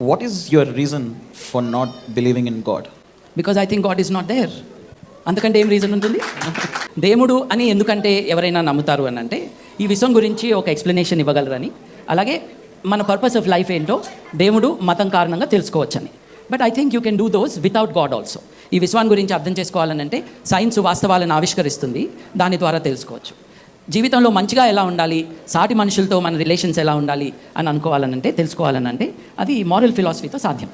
What is your reason for not believing in God? Because I think God is not there. అంతకంటే ఏం reason ఉంటుంది? దేవుడు అని ఎందుకంటే ఎవరైనా నమ్ముతారు అని అంటే ఈ విషయం గురించి ఒక ఎక్స్ప్లెనేషన్ ఇవ్వగలరని, అలాగే మన పర్పస్ ఆఫ్ లైఫ్ ఏంటో దేవుడు మతం కారణంగా తెలుసుకోవచ్చని. But I think you can do those without God also. ఈ విశ్వాన్ని గురించి అర్థం చేసుకోవాలని అంటే సైన్స్ వాస్తవాలను ఆవిష్కరిస్తుంది, దాని ద్వారా తెలుసుకోవచ్చు. జీవితంలో మంచిగా ఎలా ఉండాలి, సాటి మనుషులతో మన రిలేషన్స్ ఎలా ఉండాలి అని అనుకోవాలనంటే, తెలుసుకోవాలనంటే అది మారల్ ఫిలాసఫీతో సాధ్యం.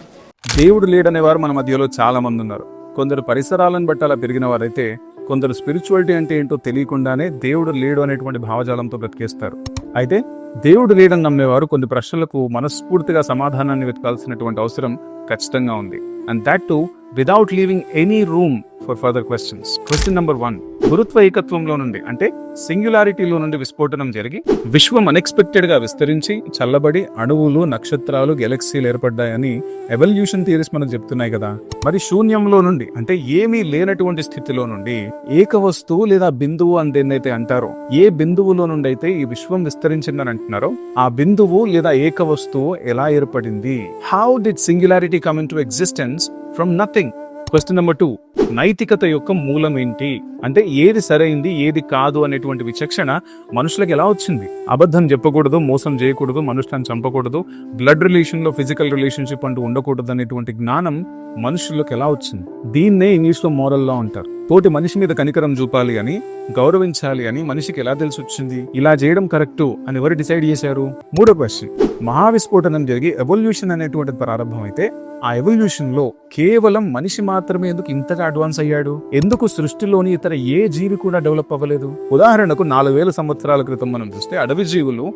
దేవుడు లేడనేవారు మన మధ్యలో చాలా మంది ఉన్నారు. కొందరు పరిసరాలను బట్టి అలా పెరిగిన వారైతే, కొందరు స్పిరిచువాలిటీ అంటే ఏంటో తెలియకుండానే దేవుడు లేడు అనేటువంటి భావజాలంతో బ్రతికేస్తారు. అయితే దేవుడు లేడని నమ్మేవారు కొన్ని ప్రశ్నలకు మనస్ఫూర్తిగా సమాధానాన్ని వెతకాల్సినటువంటి అవసరం ఖచ్చితంగా ఉంది. And that to without leaving any room for further questions. Question number 1, గురుత్వ ఏకత్వంలో నుండి అంటే సింగ్యులారిటీలో నుండి విస్ఫోటనం జరిగి విశ్వం అన్ఎక్స్పెక్టెడ్ గా విస్తరించి చల్లబడి అణువులు, నక్షత్రాలు, గెలక్సీలు ఏర్పడ్డాయని ఎవల్యూషన్ థియరీస్ మనకు చెప్తున్నాయి కదా. మరి శూన్యంలో నుండి అంటే ఏమీ లేనటువంటి స్థితిలో నుండి ఏక వస్తువు లేదా బిందువు అని దేన్నైతే అంటారో, ఏ బిందువులో నుండి అయితే ఈ విశ్వం విస్తరించిందని అంటున్నారో ఆ బిందువు లేదా ఏక వస్తువు ఎలా ఏర్పడింది? How did singularity come in to existence from nothing? Question number 2, నైతికత యొక్క మూలం ఏంటి? అంటే ఏది సరైంది, ఏది కాదు అనేటువంటి విచక్షణ మనుషులకు ఎలా వచ్చింది? అబద్ధం చెప్పకూడదు, మోసం చేయకూడదు, మనుషులను చంపకూడదు, బ్లడ్ రిలేషన్ లో ఫిజికల్ రిలేషన్షిప్ అంటూ ఉండకూడదు అనేటువంటి జ్ఞానం మనుషులకు ఎలా వచ్చింది? దీన్నే ఇంగ్లీష్ లో మోరల్ లా అంటారు. తోటి మనిషి మీద కనికరం చూపాలి అని, గౌరవించాలి అని మనిషికి ఎలా తెలిసి వచ్చింది? ఇలా చేయడం కరెక్టు అని ఎవరు డిసైడ్ చేశారు? 3వ క్వశ్చన్, మహావిస్ఫోటనం జరిగి ఎవల్యూషన్ అనేటువంటిది ప్రారంభం అయితే ఆ ఎవల్యూషన్ లో కేవలం మనిషి మాత్రమే ఎందుకు ఇంతగా అడ్వాన్స్ అయ్యాడు? ఎందుకు సృష్టిలోని ఇతర ఏ జీవి కూడా డెవలప్ అవ్వలేదు? ఉదాహరణకు 4000 సంవత్సరాల క్రితం మనం చూస్తే అడవి జీవులు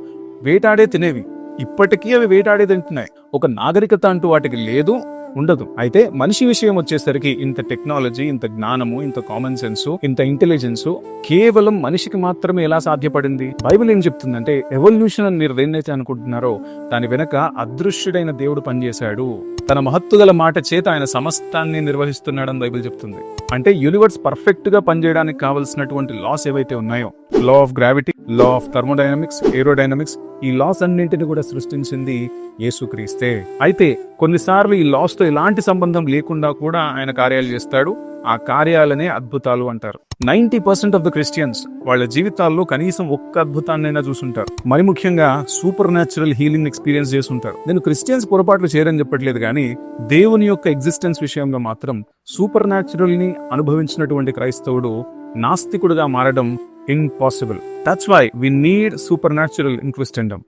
వేటాడే తినేవి. ఇప్పటికీ అవి వేటాడే తింటున్నాయి. ఒక నాగరికత అంటూ వాటికి లేదు, ఉండదు. అయితే మనిషి విషయం వచ్చేసరికి ఇంత టెక్నాలజీ, ఇంత జ్ఞానము, ఇంత కామన్ సెన్స్, ఇంత ఇంటెలిజెన్స్ కేవలం మనిషికి మాత్రమే ఎలా సాధ్యపడింది? బైబిల్ ఏం చెప్తుందంటే ఎవల్యూషన్ అని మీరు దేన్నైతే అనుకుంటున్నారో దాని వెనక అదృశ్యుడైన దేవుడు పనిచేశాడు. తన మహత్తుగల మాట చేత ఆయన సమస్తాన్ని నిర్వహిస్తున్నాడని బైబిల్ చెప్తుంది. అంటే యూనివర్స్ పర్ఫెక్ట్ గా పనిచేయడానికి కావలసినటువంటి లాస్ ఏవైతే ఉన్నాయో, law of gravity, law of thermodynamics, aerodynamics, ఈ లాస్ అన్నింటిని కూడా సృష్టించింది యేసుక్రీస్తే. అయితే కొన్నిసార్లు ఈ లాస్ తో ఎలాంటి సంబంధం లేకుండా కూడా ఆయన కార్యాలు చేస్తాడు. ఆ కార్యాలనే అద్భుతాలు అంటారు. 90% ఆఫ్ ద క్రిస్టియన్స్ వాళ్ళ జీవితాల్లో కనీసం ఒక్క అద్భుతాన్నైనా చూసుంటారు. మరి ముఖ్యంగా సూపర్ న్యాచురల్ హీలింగ్ ఎక్స్పీరియన్స్ చేస్తుంటారు. నేను క్రిస్టియన్స్ పొరపాట్లు చేయరని చెప్పట్లేదు, కానీ దేవుని యొక్క ఎగ్జిస్టెన్స్ విషయంలో మాత్రం సూపర్ న్యాచురల్ ని అనుభవించినటువంటి క్రైస్తవుడు నాస్తికుడుగా మారడం impossible. That's why we need supernatural in క్రిస్టెండమ్.